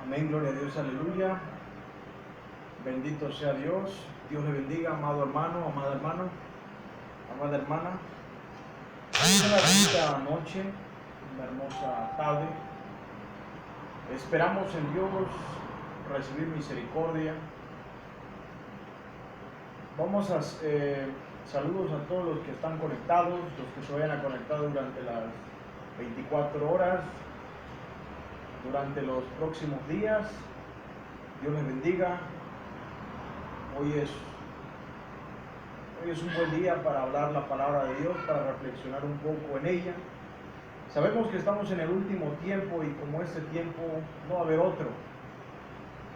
Amén, gloria a Dios, aleluya. Bendito sea Dios. Dios le bendiga, amado hermano, amada hermana. Una bonita noche, una hermosa tarde. Esperamos en Dios recibir misericordia. Vamos a saludos a todos los que están conectados, los que se vayan a conectar durante las 24 horas, durante los próximos días. Dios les bendiga. Hoy es un buen día para hablar la palabra de Dios, para reflexionar un poco en ella. Sabemos que estamos en el último tiempo y como este tiempo no va a haber otro.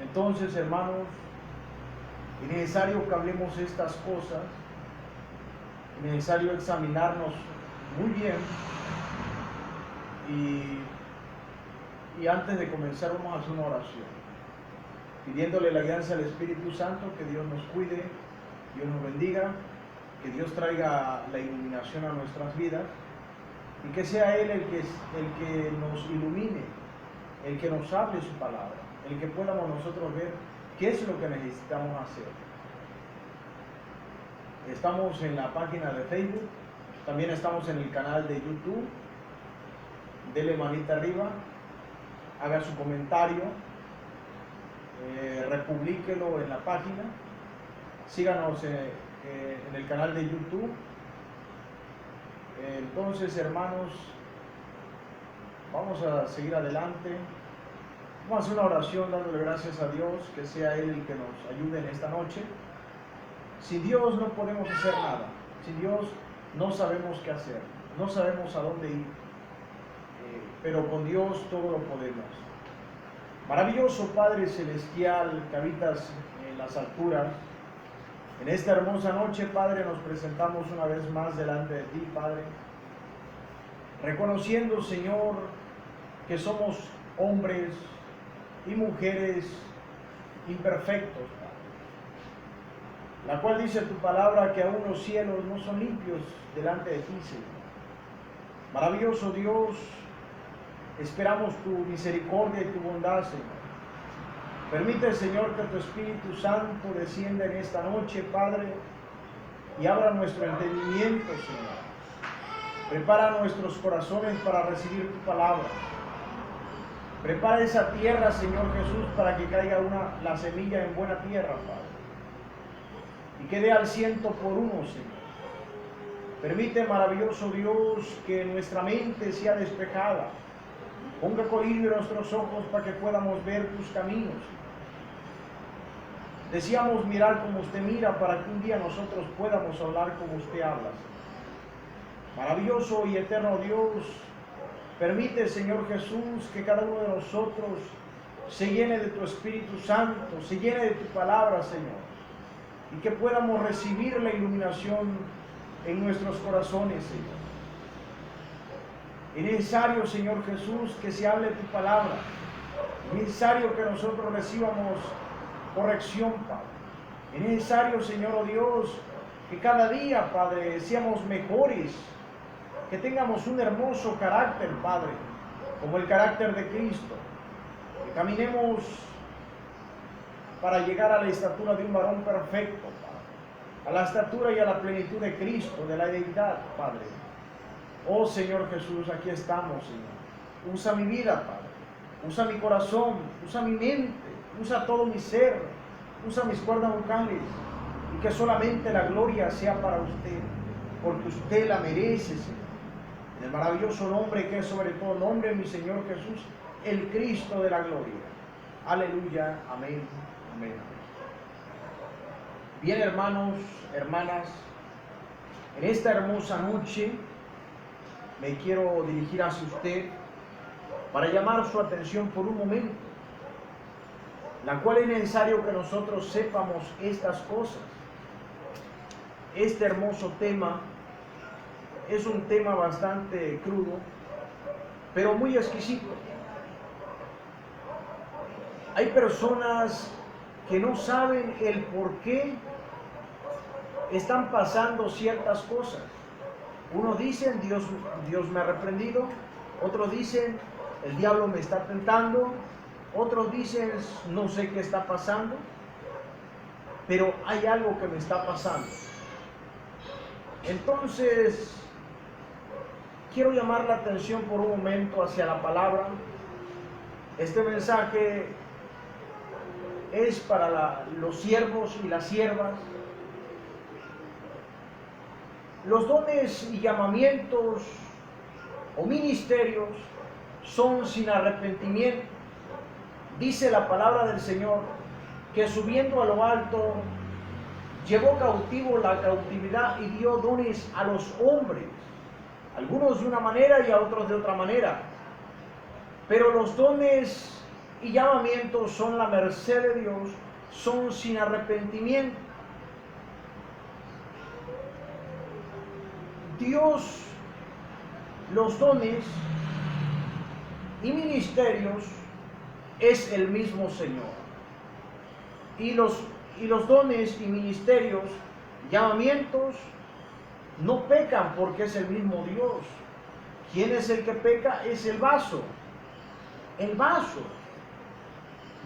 Entonces, hermanos, es necesario que hablemos estas cosas, es necesario examinarnos muy bien y antes de comenzar vamos a hacer una oración, pidiéndole la guianza al Espíritu Santo, que Dios nos cuide, Dios nos bendiga, que Dios traiga la iluminación a nuestras vidas y que sea Él el que nos ilumine, el que nos hable su palabra, el que podamos nosotros ver qué es lo que necesitamos hacer. Estamos en la página de Facebook, también estamos en el canal de YouTube. Dele manita arriba, haga su comentario, republiquelo en la página, síganos en el canal de YouTube. Entonces, hermanos, vamos a seguir adelante. Vamos a hacer una oración dándole gracias a Dios, que sea Él el que nos ayude en esta noche. Sin Dios no podemos hacer nada, sin Dios no sabemos qué hacer, no sabemos a dónde ir, pero con Dios todo lo podemos. Maravilloso Padre Celestial que habitas en las alturas, en esta hermosa noche, Padre, nos presentamos una vez más delante de ti, Padre, reconociendo, Señor, que somos hombres y mujeres imperfectos, Padre, la cual dice tu palabra que aún los cielos no son limpios delante de ti, Señor. Maravilloso Dios, esperamos tu misericordia y tu bondad, Señor. Permite, Señor, que tu Espíritu Santo descienda en esta noche, Padre, y abra nuestro entendimiento, Señor. Prepara nuestros corazones para recibir tu palabra. Prepara esa tierra, Señor Jesús, para que caiga la semilla en buena tierra, Padre, y que dé al 100 por 1, Señor. Permite, maravilloso Dios, que nuestra mente sea despejada. Ponga colirio en nuestros ojos para que podamos ver tus caminos. Deseamos mirar como usted mira para que un día nosotros podamos hablar como usted habla. Maravilloso y eterno Dios, permite, Señor Jesús, que cada uno de nosotros se llene de tu Espíritu Santo, se llene de tu palabra, Señor, y que podamos recibir la iluminación en nuestros corazones, Señor. Es necesario, Señor Jesús, que se hable tu palabra. Es necesario que nosotros recibamos corrección, Padre. Es necesario, Señor, oh Dios, que cada día, Padre, seamos mejores, que tengamos un hermoso carácter, Padre, como el carácter de Cristo, que caminemos para llegar a la estatura de un varón perfecto, Padre, a la estatura y a la plenitud de Cristo, de la deidad, Padre. Oh Señor Jesús, aquí estamos, Señor. Usa mi vida, Padre. Usa mi corazón, usa mi mente, usa todo mi ser, usa mis cuerdas vocales, y que solamente la gloria sea para usted, porque usted la merece, Señor. En el maravilloso nombre que es sobre todo nombre, mi Señor Jesús, el Cristo de la gloria. Aleluya, amén, amén. Bien, hermanos, hermanas, en esta hermosa noche me quiero dirigir hacia usted para llamar su atención por un momento, la cual es necesario que nosotros sepamos estas cosas. Este hermoso tema es un tema bastante crudo, pero muy exquisito. Hay personas que no saben el por qué están pasando ciertas cosas. Unos dicen, Dios me ha reprendido. Otros dicen, el diablo me está tentando. Otros dicen, no sé qué está pasando, pero hay algo que me está pasando. Entonces, quiero llamar la atención por un momento hacia la palabra. Este mensaje es para los siervos y las siervas. Los dones y llamamientos o ministerios son sin arrepentimiento. Dice la palabra del Señor que subiendo a lo alto llevó cautivo la cautividad y dio dones a los hombres, algunos de una manera y a otros de otra manera. Pero los dones y llamamientos son la merced de Dios, son sin arrepentimiento. Dios, los dones y ministerios es el mismo Señor. Y los dones y ministerios, llamamientos, no pecan porque es el mismo Dios. ¿Quién es el que peca? Es el vaso. El vaso.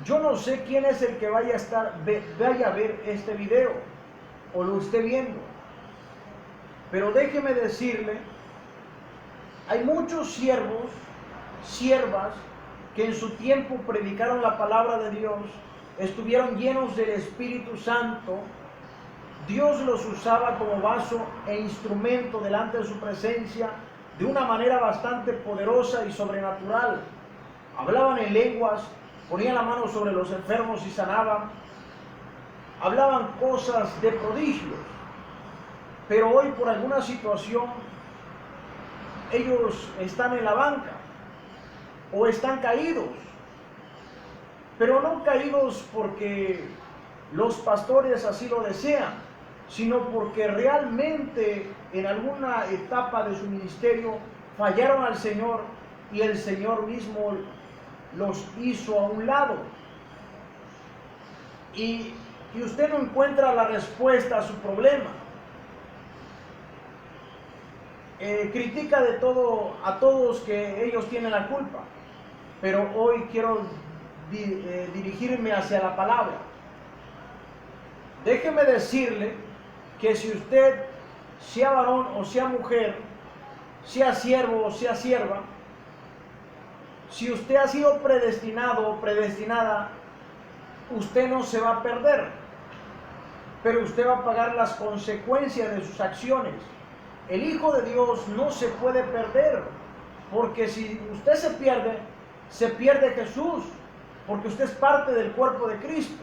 Yo no sé quién es el que vaya a ver este video o lo esté viendo. Pero déjeme decirle, hay muchos siervos, siervas, que en su tiempo predicaron la palabra de Dios, estuvieron llenos del Espíritu Santo. Dios los usaba como vaso e instrumento delante de su presencia de una manera bastante poderosa y sobrenatural. Hablaban en lenguas, ponían la mano sobre los enfermos y sanaban, hablaban cosas de prodigios. Pero hoy por alguna situación ellos están en la banca o están caídos, pero no caídos porque los pastores así lo desean, sino porque realmente en alguna etapa de su ministerio fallaron al Señor y el Señor mismo los hizo a un lado. Y usted no encuentra la respuesta a su problema. Critica de todo a todos que ellos tienen la culpa, pero hoy quiero dirigirme hacia la palabra. Déjeme decirle que si usted, sea varón o sea mujer, sea siervo o sea sierva, si usted ha sido predestinado o predestinada, usted no se va a perder, pero usted va a pagar las consecuencias de sus acciones. El Hijo de Dios no se puede perder, porque si usted se pierde Jesús, porque usted es parte del cuerpo de Cristo.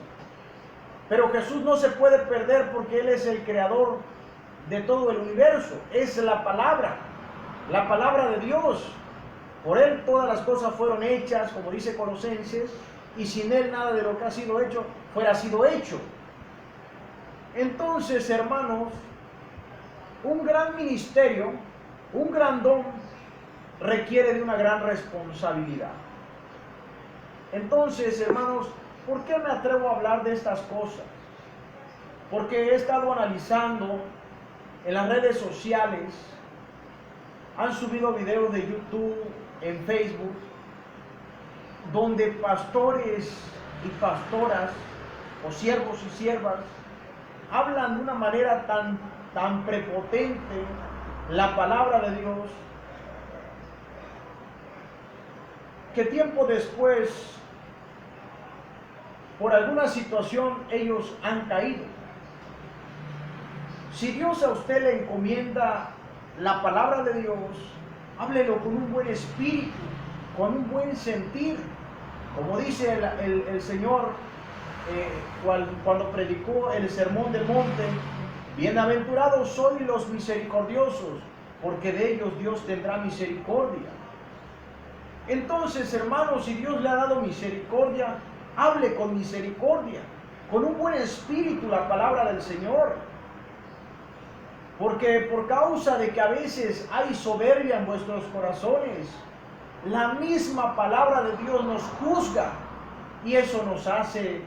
Pero Jesús no se puede perder porque Él es el creador de todo el universo, es la palabra de Dios. Por Él todas las cosas fueron hechas, como dice Colosenses, y sin Él nada de lo que ha sido hecho fuera sido hecho. Entonces, hermanos, un gran ministerio, un gran don, requiere de una gran responsabilidad. Entonces, hermanos, ¿por qué me atrevo a hablar de estas cosas? Porque he estado analizando en las redes sociales, han subido videos de YouTube, en Facebook, donde pastores y pastoras, o siervos y siervas, hablan de una manera tan prepotente la palabra de Dios, que tiempo después, por alguna situación, ellos han caído. Si Dios a usted le encomienda la palabra de Dios, háblelo con un buen espíritu, con un buen sentir. Como dice el Señor cuando predicó el Sermón del Monte: bienaventurados sois los misericordiosos, porque de ellos Dios tendrá misericordia. Entonces, hermanos, si Dios le ha dado misericordia, hable con misericordia, con un buen espíritu la palabra del Señor. Porque por causa de que a veces hay soberbia en vuestros corazones, la misma palabra de Dios nos juzga, y eso nos hace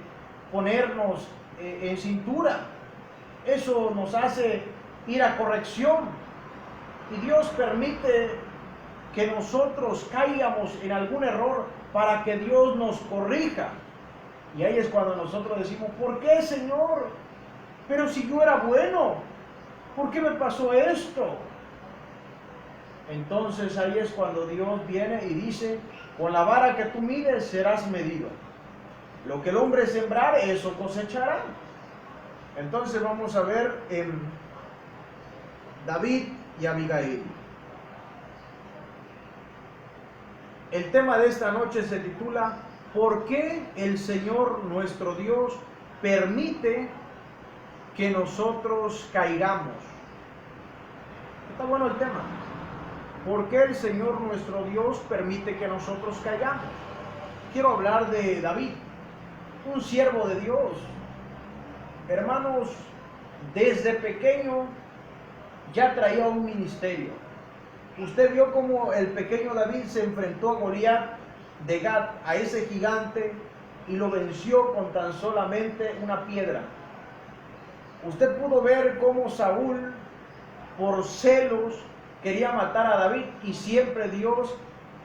ponernos en cintura. Eso nos hace ir a corrección. Y Dios permite que nosotros caigamos en algún error para que Dios nos corrija. Y ahí es cuando nosotros decimos, ¿por qué, Señor? Pero si yo era bueno, ¿por qué me pasó esto? Entonces ahí es cuando Dios viene y dice, con la vara que tú mides serás medido. Lo que el hombre sembrar, eso cosechará. Entonces vamos a ver en David y Abigail. El tema de esta noche se titula ¿por qué el Señor nuestro Dios permite que nosotros caigamos? Está bueno el tema. ¿Por qué el Señor nuestro Dios permite que nosotros caigamos? Quiero hablar de David, un siervo de Dios. Hermanos, desde pequeño ya traía un ministerio. Usted vio cómo el pequeño David se enfrentó a Goliat de Gat, a ese gigante, y lo venció con tan solamente una piedra. Usted pudo ver cómo Saúl, por celos, quería matar a David, y siempre Dios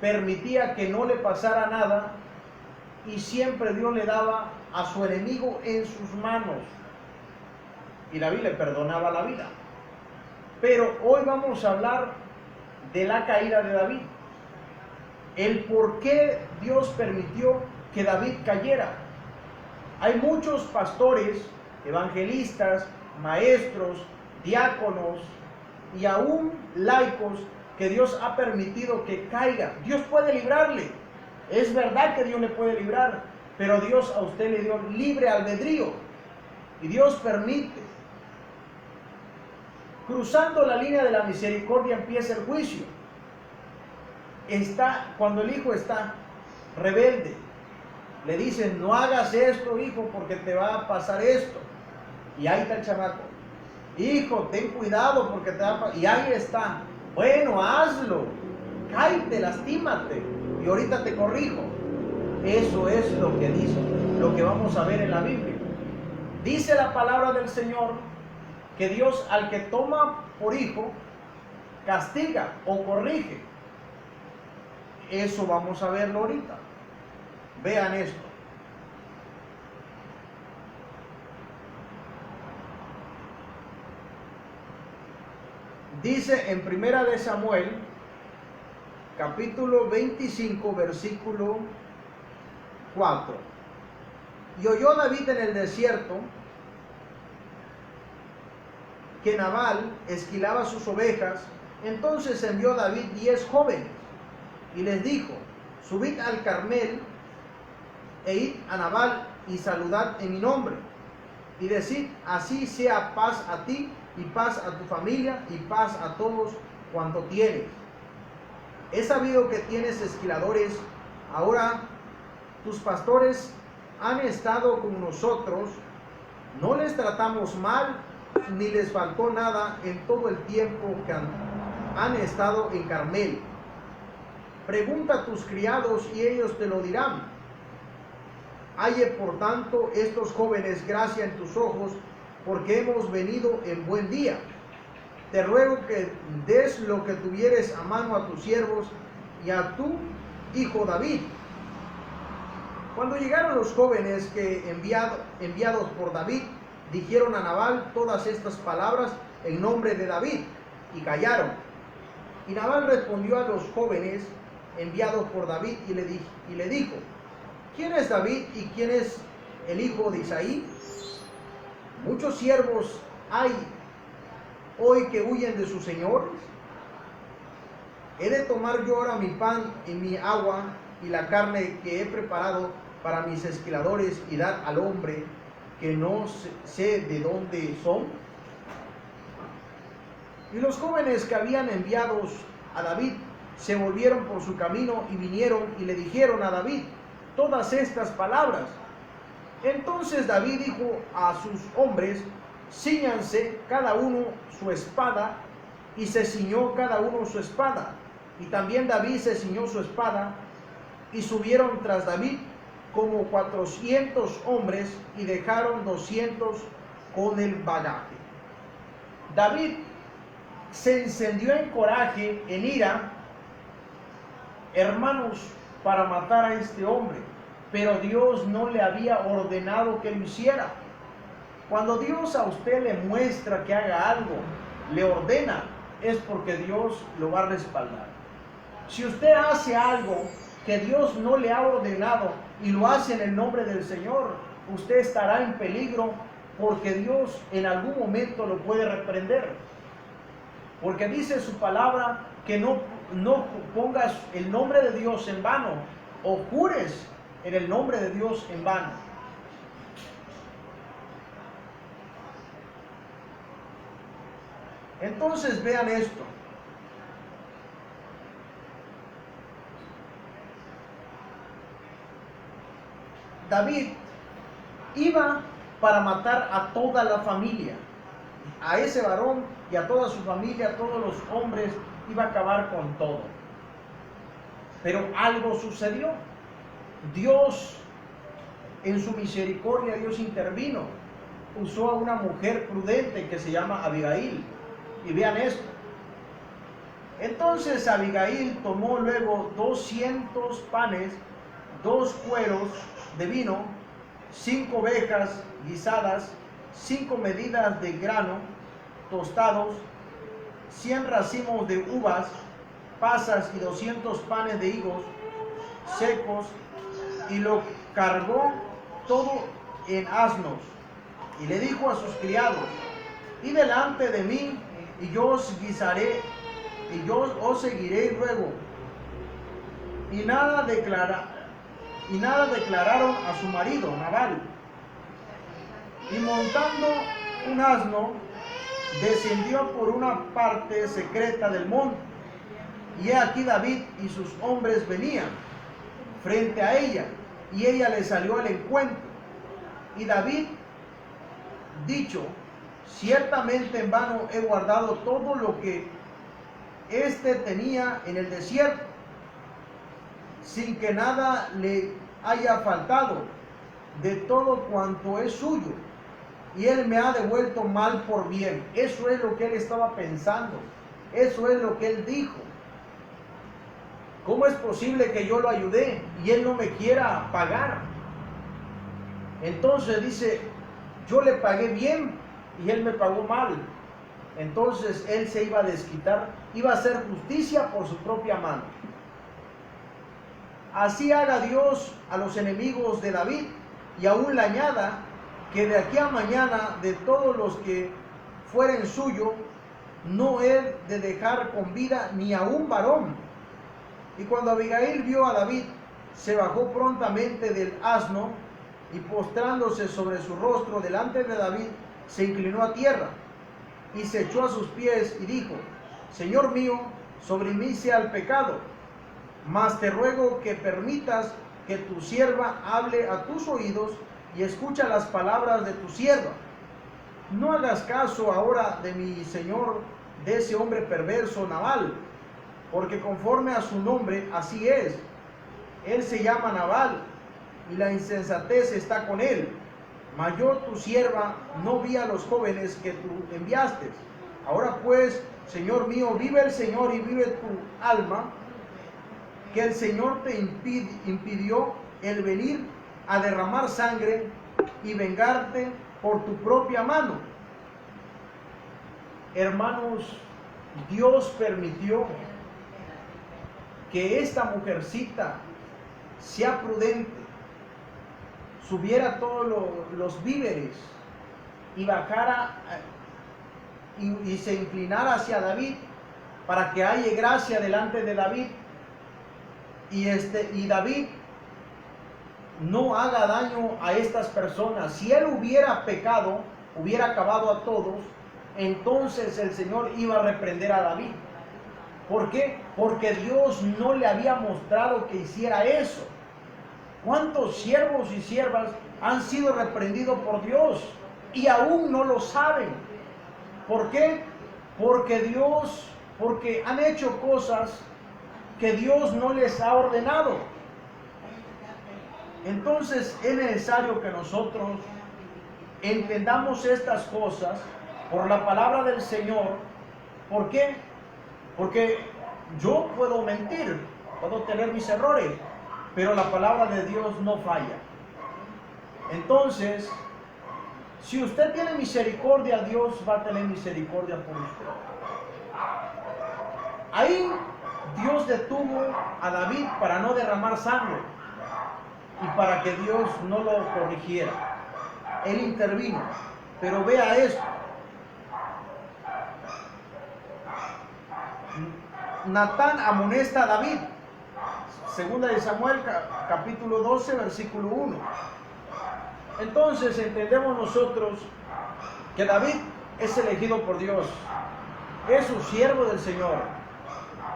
permitía que no le pasara nada, y siempre Dios le daba a su enemigo en sus manos, y David le perdonaba la vida. Pero hoy vamos a hablar de la caída de David, el por qué Dios permitió que David cayera. Hay muchos pastores, evangelistas, maestros, diáconos y aún laicos que Dios ha permitido que caiga. Dios puede librarle, es verdad que Dios le puede librar, pero Dios a usted le dio libre albedrío y Dios permite. Cruzando la línea de la misericordia empieza el juicio. Cuando el hijo está rebelde, le dicen, no hagas esto, hijo, porque te va a pasar esto. Y ahí está el chamaco. Hijo, ten cuidado porque te va a pasar. Y ahí está. Bueno, hazlo. Cáete, lastímate. Y ahorita te corrijo. Eso es lo que dice, lo que vamos a ver en la Biblia. Dice la palabra del Señor que Dios al que toma por hijo, castiga o corrige. Eso vamos a verlo ahorita. Vean esto. Dice en Primera de Samuel, capítulo 25, versículo 4. Y oyó David en el desierto que Nabal esquilaba sus ovejas. Entonces envió David 10 jóvenes y les dijo, subid al Carmel e id a Nabal y saludad en mi nombre y decid, así sea paz a ti y paz a tu familia y paz a todos cuanto tienes. He sabido que tienes esquiladores, ahora tus pastores han estado con nosotros, no les tratamos mal ni les faltó nada en todo el tiempo que han estado en Carmel. Pregunta a tus criados y ellos te lo dirán. Halle por tanto estos jóvenes gracia en tus ojos, porque hemos venido en buen día. Te ruego que des lo que tuvieres a mano a tus siervos y a tu hijo David. Cuando llegaron los jóvenes que enviados por David, dijeron a Nabal todas estas palabras en nombre de David, y callaron. Y Nabal respondió a los jóvenes enviados por David y le dijo, ¿quién es David y quién es el hijo de Isaí? Muchos siervos hay hoy que huyen de sus señores. ¿He de tomar yo ahora mi pan y mi agua y la carne que he preparado para mis esquiladores y dar al hombre que no sé de dónde son? Y los jóvenes que habían enviados a David se volvieron por su camino y vinieron y le dijeron a David todas estas palabras. Entonces David dijo a sus hombres, cíñanse cada uno su espada, y se ciñó cada uno su espada. Y también David se ciñó su espada, y subieron tras David como 400 hombres, y dejaron 200 con el bagaje. David se encendió en coraje, en ira, hermanos, para matar a este hombre, pero Dios no le había ordenado que lo hiciera. Cuando Dios a usted le muestra que haga algo, le ordena, es porque Dios lo va a respaldar. Si usted hace algo que Dios no le ha ordenado y lo hace en el nombre del Señor, usted estará en peligro, porque Dios en algún momento lo puede reprender. Porque dice su palabra que no pongas el nombre de Dios en vano, o jures en el nombre de Dios en vano. Entonces vean esto. David iba para matar a toda la familia, a ese varón y a toda su familia, a todos los hombres, iba a acabar con todo. Pero algo sucedió. Dios, en su misericordia, Dios intervino. Usó a una mujer prudente que se llama Abigail. Y vean esto. Entonces Abigail tomó luego 200 panes, 2 cueros de vino, 5 ovejas guisadas, 5 medidas de grano tostados, 100 racimos de uvas pasas y 200 panes de higos secos, y lo cargó todo en asnos, y le dijo a sus criados: id delante de mí, y yo os guisaré, y yo os seguiré luego. Y nada declararon a su marido Nabal. Y montando un asno, descendió por una parte secreta del monte. Y he aquí David y sus hombres venían frente a ella, y ella le salió al encuentro. Y David dicho: ciertamente en vano he guardado todo lo que éste tenía en el desierto, sin que nada le haya faltado de todo cuanto es suyo, y él me ha devuelto mal por bien. Eso es lo que él estaba pensando, eso es lo que él dijo. ¿Cómo es posible que yo lo ayudé y él no me quiera pagar? Entonces dice: yo le pagué bien y él me pagó mal. Entonces él se iba a desquitar, iba a hacer justicia por su propia mano. Así haga Dios a los enemigos de David, y aún le añada que de aquí a mañana de todos los que fueren suyo, no he de dejar con vida ni a un varón. Y cuando Abigail vio a David, se bajó prontamente del asno, y postrándose sobre su rostro delante de David, se inclinó a tierra y se echó a sus pies y dijo: Señor mío, sobre mí sea el pecado, mas te ruego que permitas que tu sierva hable a tus oídos y escucha las palabras de tu sierva. No hagas caso ahora de mi señor, de ese hombre perverso Nabal, porque conforme a su nombre así es. Él se llama Nabal, y la insensatez está con él. Mas yo, tu sierva, no vi a los jóvenes que tú enviaste. Ahora pues, Señor mío, vive el Señor y vive tu alma, que el Señor te impidió el venir a derramar sangre y vengarte por tu propia mano. Hermanos, Dios permitió que esta mujercita sea prudente, subiera todos los víveres y bajara y se inclinara hacia David, para que haya gracia delante de David, y David no haga daño a estas personas. Si él hubiera pecado, hubiera acabado a todos, entonces el Señor iba a reprender a David. ¿Por qué? Porque Dios no le había mostrado que hiciera eso. ¿Cuántos siervos y siervas han sido reprendidos por Dios y aún no lo saben? ¿Por qué? Porque han hecho cosas que Dios no les ha ordenado. Entonces es necesario que nosotros entendamos estas cosas por la palabra del Señor. ¿Por qué? Porque yo puedo mentir, puedo tener mis errores, pero la palabra de Dios no falla. Entonces, si usted tiene misericordia, Dios va a tener misericordia por usted. Ahí Dios detuvo a David para no derramar sangre y para que Dios no lo corrigiera. Él intervino, pero vea esto. Natán amonesta a David. Segunda de Samuel, capítulo 12, versículo 1. Entonces entendemos nosotros que David es elegido por Dios, es un siervo del Señor,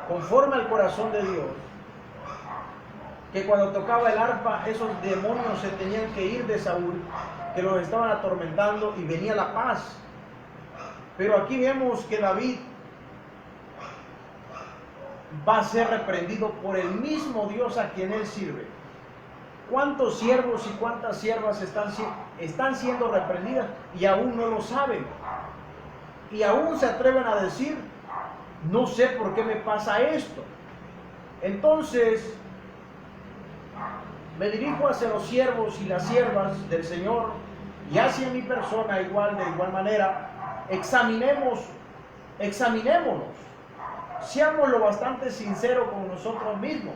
conforme al corazón de Dios, que cuando tocaba el arpa, esos demonios se tenían que ir de Saúl, que los estaban atormentando, y venía la paz. Pero aquí vemos que David va a ser reprendido por el mismo Dios a quien él sirve. ¿Cuántos siervos y cuántas siervas están siendo reprendidas y aún no lo saben? Y aún se atreven a decir, no sé por qué me pasa esto. Entonces, me dirijo hacia los siervos y las siervas del Señor y hacia mi persona de igual manera. Examinémonos. Seamos lo bastante sinceros con nosotros mismos,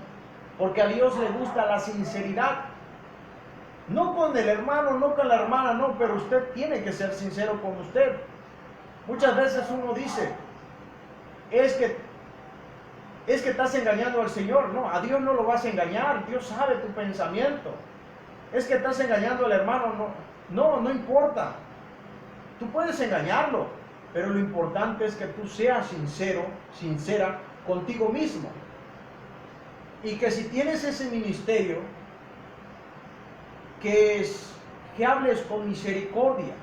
porque a Dios le gusta la sinceridad. No con el hermano, no con la hermana, no, pero usted tiene que ser sincero con usted. Muchas veces uno dice, es que estás engañando al Señor. No, a Dios no lo vas a engañar, Dios sabe tu pensamiento. Es que estás engañando al hermano, no importa. Tú puedes engañarlo, pero lo importante es que tú seas sincera contigo mismo. Y que si tienes ese ministerio, que hables con misericordia,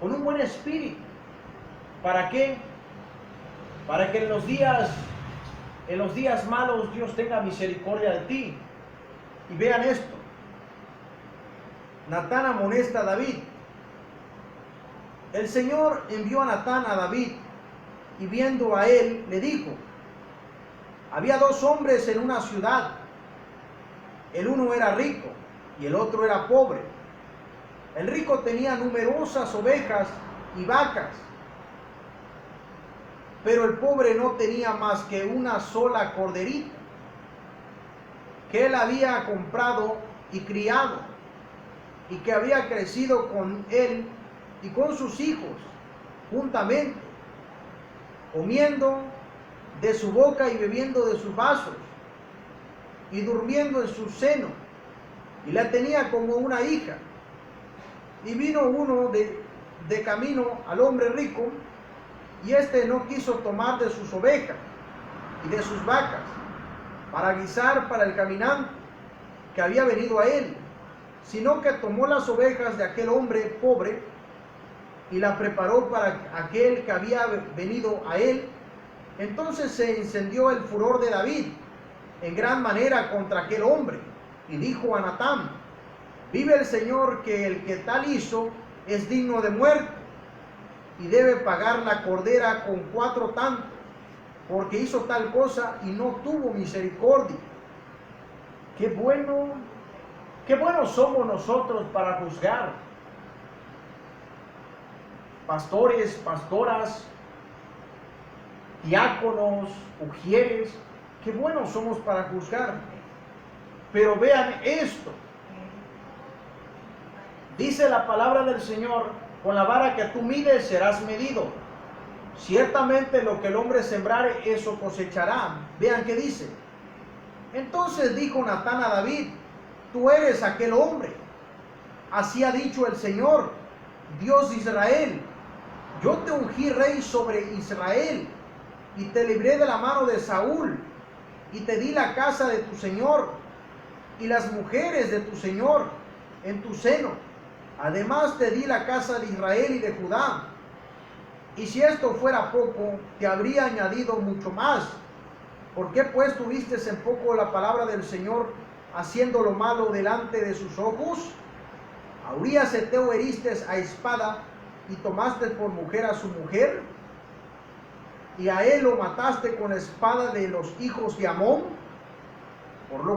con un buen espíritu. ¿Para qué? Para que en los días malos Dios tenga misericordia de ti. Y vean esto. Natán amonesta a David. El Señor envió a Natán a David, y viendo a él, le dijo: había dos hombres en una ciudad. El uno era rico y el otro era pobre. El rico tenía numerosas ovejas y vacas, pero el pobre no tenía más que una sola corderita, que él había comprado y criado, y que había crecido con él y con sus hijos juntamente, comiendo de su boca y bebiendo de sus vasos, y durmiendo en su seno, y la tenía como una hija. Y vino uno de camino al hombre rico, y éste no quiso tomar de sus ovejas y de sus vacas para guisar para el caminante que había venido a él, sino que tomó las ovejas de aquel hombre pobre y la preparó para aquel que había venido a él. Entonces se encendió el furor de David en gran manera contra aquel hombre, y dijo a Natán: vive el Señor, que el que tal hizo es digno de muerte, y debe pagar la cordera con 4 tantos, porque hizo tal cosa y no tuvo misericordia. Qué buenos somos nosotros para juzgar. Pastores, pastoras, diáconos, ujieres, qué buenos somos para juzgar. Pero vean esto. Dice la palabra del Señor: con la vara que tú mides serás medido. Ciertamente lo que el hombre sembrare, eso cosechará. Vean qué dice. Entonces dijo Natán a David: tú eres aquel hombre. Así ha dicho el Señor, Dios de Israel: yo te ungí rey sobre Israel, y te libré de la mano de Saúl, y te di la casa de tu Señor, y las mujeres de tu Señor en tu seno. Además te di la casa de Israel y de Judá. Y si esto fuera poco, te habría añadido mucho más. ¿Por qué pues tuviste en poco la palabra del Señor, haciendo lo malo delante de sus ojos? A Urías Heteo heriste a espada, y tomaste por mujer a su mujer, y a él lo mataste con la espada de los hijos de Amón.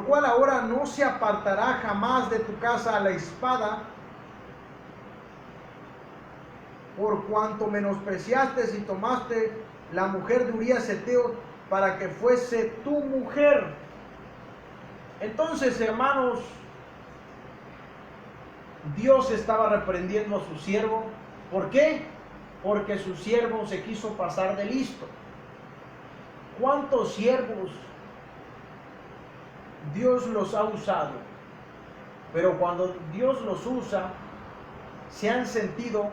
cual ahora no se apartará jamás de tu casa la espada, por cuanto menospreciaste y tomaste la mujer de Urías Heteo para que fuese tu mujer. Entonces, hermanos, Dios estaba reprendiendo a su siervo. ¿Por qué? Porque su siervo se quiso pasar de listo. ¿Cuántos siervos Dios los ha usado? Pero cuando Dios los usa, se han sentido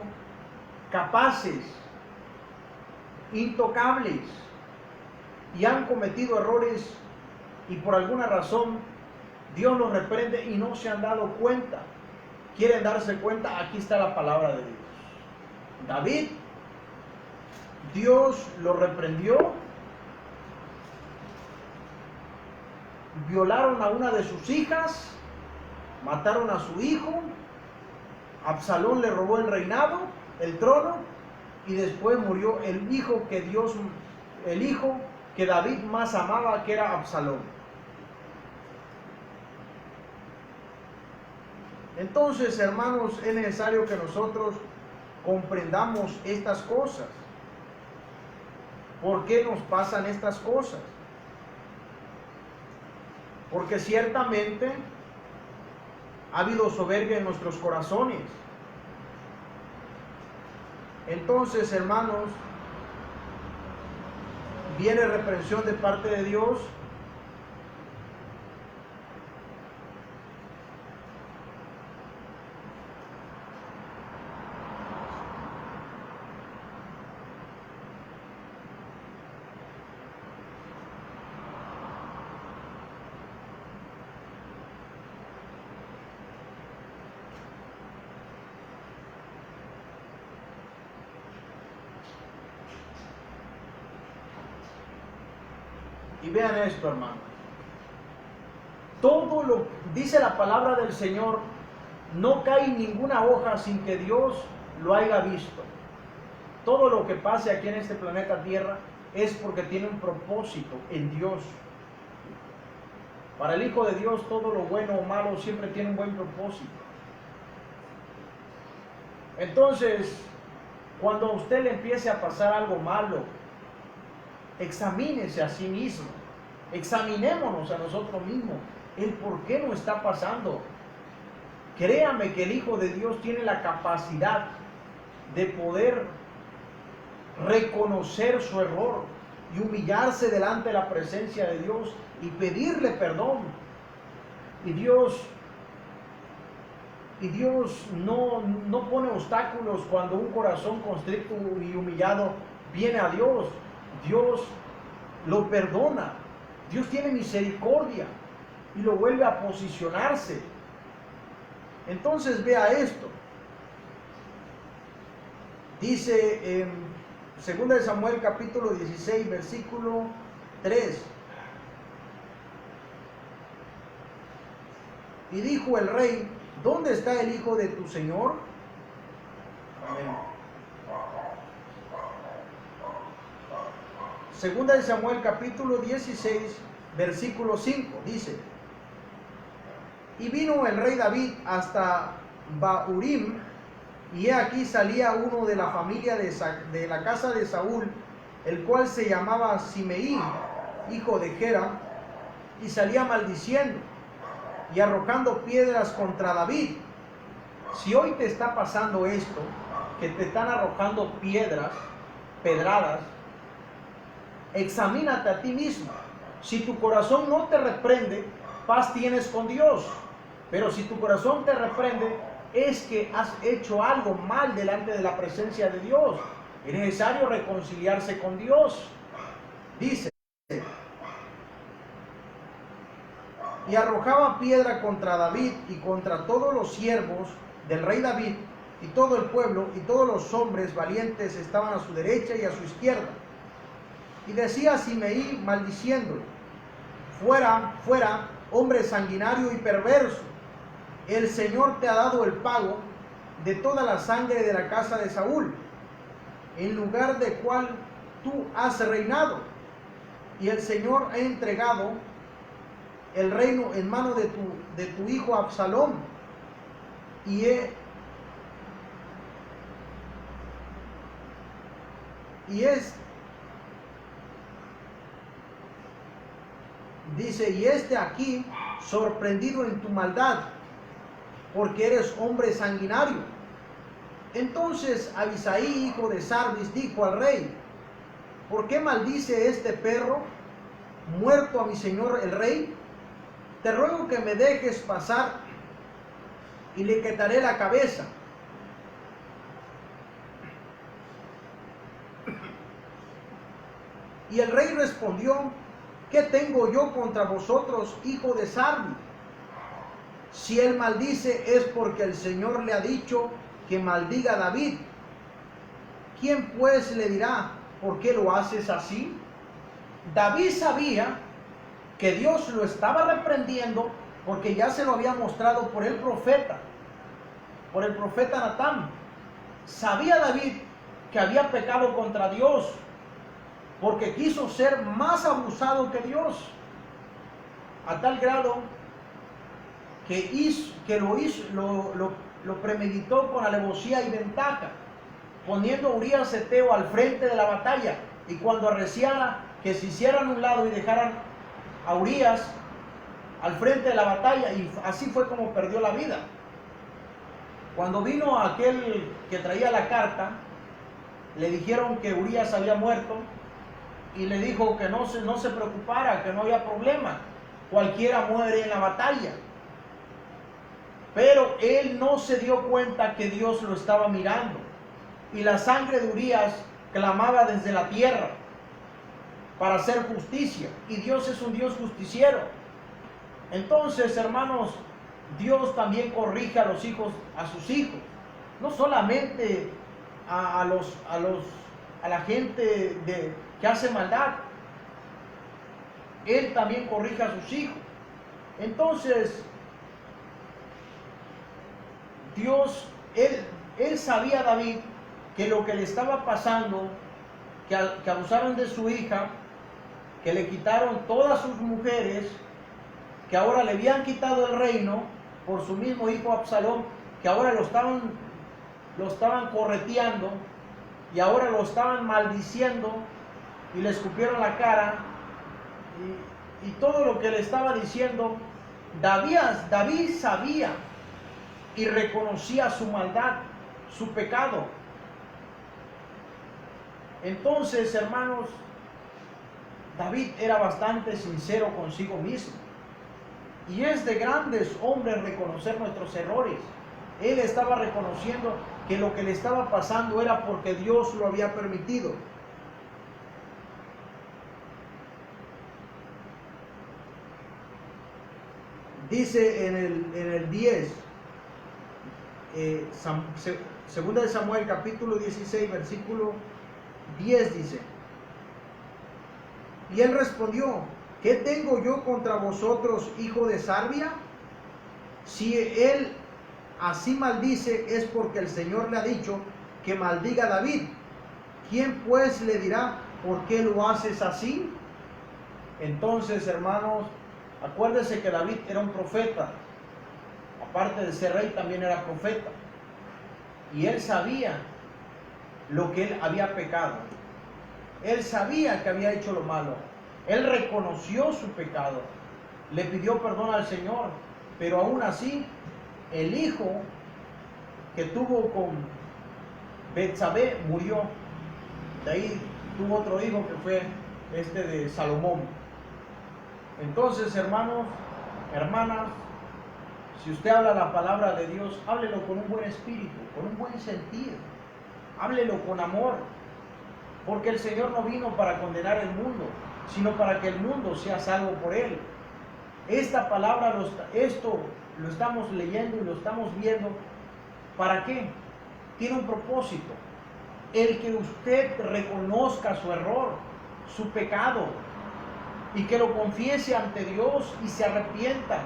capaces, intocables, y han cometido errores, y por alguna razón Dios los reprende y no se han dado cuenta. ¿Quieren darse cuenta? Aquí está la palabra de Dios. David, Dios lo reprendió. Violaron a una de sus hijas, mataron a su hijo, Absalón le robó el reinado, el trono, y después murió el hijo que David más amaba, que era Absalón. Entonces, hermanos, es necesario que nosotros comprendamos estas cosas. ¿Por qué nos pasan estas cosas? Porque ciertamente ha habido soberbia en nuestros corazones. Entonces, hermanos, viene reprensión de parte de Dios. Y vean esto, hermanos. Todo lo dice la palabra del Señor, no cae ninguna hoja sin que Dios lo haya visto. Todo lo que pase aquí en este planeta Tierra es porque tiene un propósito en Dios. Para el Hijo de Dios, todo lo bueno o malo siempre tiene un buen propósito. Entonces, cuando a usted le empiece a pasar algo malo, examínese a sí mismo, examinémonos a nosotros mismos, el por qué nos está pasando. Créame que el Hijo de Dios tiene la capacidad de poder reconocer su error y humillarse delante de la presencia de Dios y pedirle perdón. Y Dios no pone obstáculos cuando un corazón constricto y humillado viene a Dios. Dios lo perdona, Dios tiene misericordia y lo vuelve a posicionarse. Entonces vea esto, dice en 2 Samuel capítulo 16 versículo 3: y dijo el rey, ¿dónde está el hijo de tu señor? Amén. Segunda de Samuel capítulo 16 versículo 5 dice: y vino el rey David hasta Bahurim, y he aquí salía uno de la familia de la casa de Saúl, el cual se llamaba Simeí, hijo de Gera, y salía maldiciendo y arrojando piedras contra David. Si hoy te está pasando esto, que te están arrojando pedradas, examínate a ti mismo. Si tu corazón no te reprende, paz tienes con Dios. Pero si tu corazón te reprende, es que has hecho algo mal delante de la presencia de Dios. Es necesario reconciliarse con Dios. Dice: y arrojaba piedra contra David y contra todos los siervos del rey David, y todo el pueblo y todos los hombres valientes estaban a su derecha y a su izquierda. Y decía a Simeí maldiciéndolo: fuera, fuera, hombre sanguinario y perverso, el Señor te ha dado el pago de toda la sangre de la casa de Saúl, en lugar de cual tú has reinado, y el Señor ha entregado el reino en mano de tu hijo Absalón. Dice, y este aquí, sorprendido en tu maldad, porque eres hombre sanguinario. Entonces Abisaí, hijo de Sarbis, dijo al rey, ¿por qué maldice este perro muerto a mi señor el rey? Te ruego que me dejes pasar y le quitaré la cabeza. Y el rey respondió, ¿qué tengo yo contra vosotros, hijo de Sarbis? Si él maldice es porque el Señor le ha dicho que maldiga a David. ¿Quién pues le dirá, por qué lo haces así? David sabía que Dios lo estaba reprendiendo porque ya se lo había mostrado por el profeta Natán. Sabía David que había pecado contra Dios porque quiso ser más abusado que Dios, a tal grado que lo premeditó con alevosía y ventaja, poniendo a Urías Eteo al frente de la batalla, y cuando arreciara que se hicieran a un lado y dejaran a Urías al frente de la batalla, y así fue como perdió la vida. Cuando vino aquel que traía la carta, le dijeron que Urías había muerto, y le dijo que no se preocupara, que no había problema, cualquiera muere en la batalla. Pero él no se dio cuenta que Dios lo estaba mirando, y la sangre de Urías clamaba desde la tierra para hacer justicia, y Dios es un Dios justiciero. Entonces, hermanos, Dios también corrige a sus hijos, no solamente a la gente que hace maldad. Él también corrige a sus hijos. Entonces, Dios, él sabía, David, que lo que le estaba pasando, que abusaron de su hija, que le quitaron todas sus mujeres, que ahora le habían quitado el reino por su mismo hijo Absalón, que ahora lo estaban correteando, y ahora lo estaban maldiciendo, y le escupieron la cara, y todo lo que le estaba diciendo, David sabía y reconocía su maldad, su pecado. Entonces, hermanos, David era bastante sincero consigo mismo. Y es de grandes hombres reconocer nuestros errores. Él estaba reconociendo que lo que le estaba pasando era porque Dios lo había permitido. Dice en el 10, segunda de Samuel capítulo 16 versículo 10 dice, y él respondió, ¿qué tengo yo contra vosotros, hijo de Sarbia? Si él así maldice es porque el Señor le ha dicho que maldiga a David. ¿Quién pues le dirá, por qué lo haces así? Entonces, hermanos, acuérdense que David era un profeta. Aparte de ser rey, también era profeta. Y él sabía lo que él había pecado. Él sabía que había hecho lo malo. Él reconoció su pecado. Le pidió perdón al Señor. Pero aún así, el hijo que tuvo con Betsabé murió. De ahí tuvo otro hijo que fue de Salomón. Entonces, hermanos, hermanas, si usted habla la palabra de Dios, háblelo con un buen espíritu, con un buen sentir. Háblelo con amor, porque el Señor no vino para condenar el mundo, sino para que el mundo sea salvo por Él. Esta palabra, esto lo estamos leyendo y lo estamos viendo. ¿Para qué? Tiene un propósito. El que usted reconozca su error, su pecado, y que lo confiese ante Dios y se arrepienta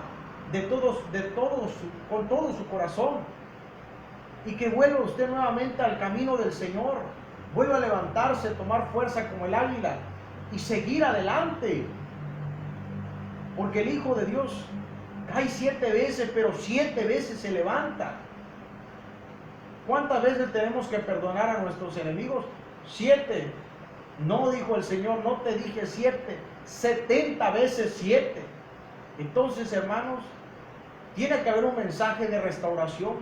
con todo su corazón, y que vuelva usted nuevamente al camino del Señor, vuelva a levantarse, tomar fuerza como el águila y seguir adelante. Porque el Hijo de Dios cae 7 veces, pero 7 veces se levanta. ¿Cuántas veces tenemos que perdonar a nuestros enemigos? 7. No, dijo el Señor, no te dije 7, 70 veces 7. Entonces, hermanos, tiene que haber un mensaje de restauración.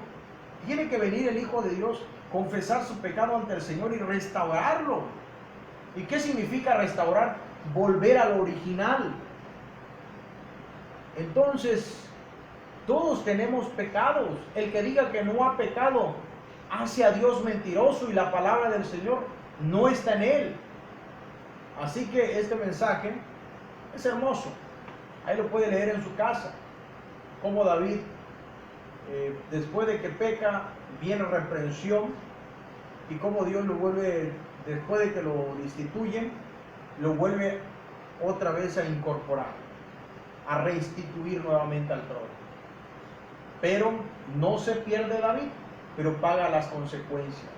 Tiene que venir el Hijo de Dios, confesar su pecado ante el Señor y restaurarlo. ¿Y qué significa restaurar? Volver a lo original. Entonces, todos tenemos pecados. El que diga que no ha pecado, hace a Dios mentiroso y la palabra del Señor no está en él. Así que este mensaje es hermoso. Ahí lo puede leer en su casa. Como David, después de que peca, viene reprensión, y como Dios lo vuelve, después de que lo destituyen, lo vuelve otra vez a incorporar, a reinstituir nuevamente al trono. Pero no se pierde David, pero paga las consecuencias.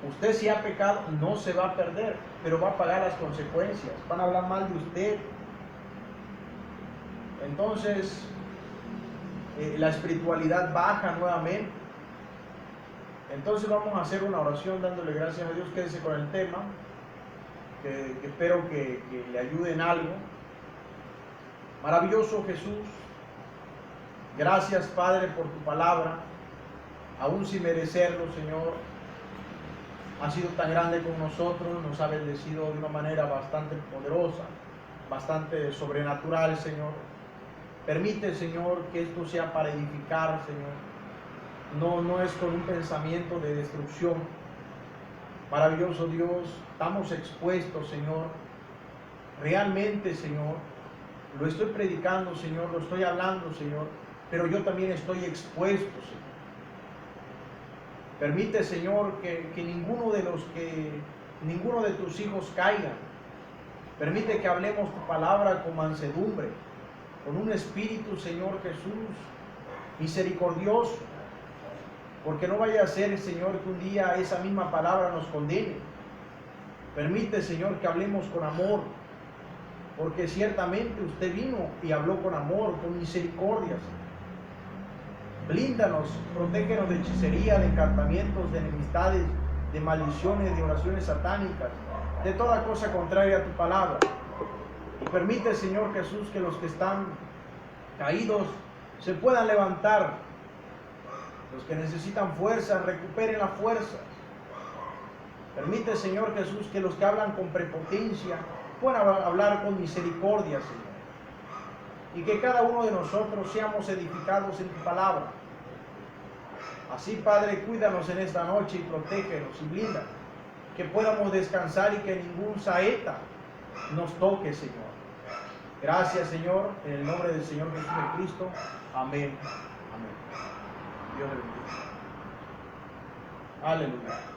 Usted, si ha pecado, no se va a perder, pero va a pagar las consecuencias. Van a hablar mal de usted. Entonces, la espiritualidad baja nuevamente. Entonces vamos a hacer una oración dándole gracias a Dios. Quédese con el tema, que espero que le ayude en algo. Maravilloso Jesús, gracias Padre por tu palabra, aún sin merecerlo, Señor. Ha sido tan grande con nosotros, nos ha bendecido de una manera bastante poderosa, bastante sobrenatural, Señor. Permite, Señor, que esto sea para edificar, Señor. No es con un pensamiento de destrucción. Maravilloso Dios, estamos expuestos, Señor. Realmente, Señor, lo estoy predicando, Señor, lo estoy hablando, Señor, pero yo también estoy expuesto, Señor. Permite, Señor, que ninguno de tus hijos caiga. Permite que hablemos tu palabra con mansedumbre, con un espíritu, Señor Jesús, misericordioso, porque no vaya a ser, Señor, que un día esa misma palabra nos condene. Permite, Señor, que hablemos con amor, porque ciertamente usted vino y habló con amor, con misericordia, Señor. Blíndanos, protégenos de hechicería, de encantamientos, de enemistades, de maldiciones, de oraciones satánicas, de toda cosa contraria a tu palabra. Y permite, Señor Jesús, que los que están caídos se puedan levantar. Los que necesitan fuerza, recuperen la fuerza. Permite, Señor Jesús, que los que hablan con prepotencia puedan hablar con misericordia, Señor. Y que cada uno de nosotros seamos edificados en tu palabra. Así, Padre, cuídanos en esta noche y protégenos y blinda. Que podamos descansar y que ningún saeta nos toque, Señor. Gracias, Señor, en el nombre del Señor Jesucristo. Amén. Amén. Dios le bendiga. Aleluya.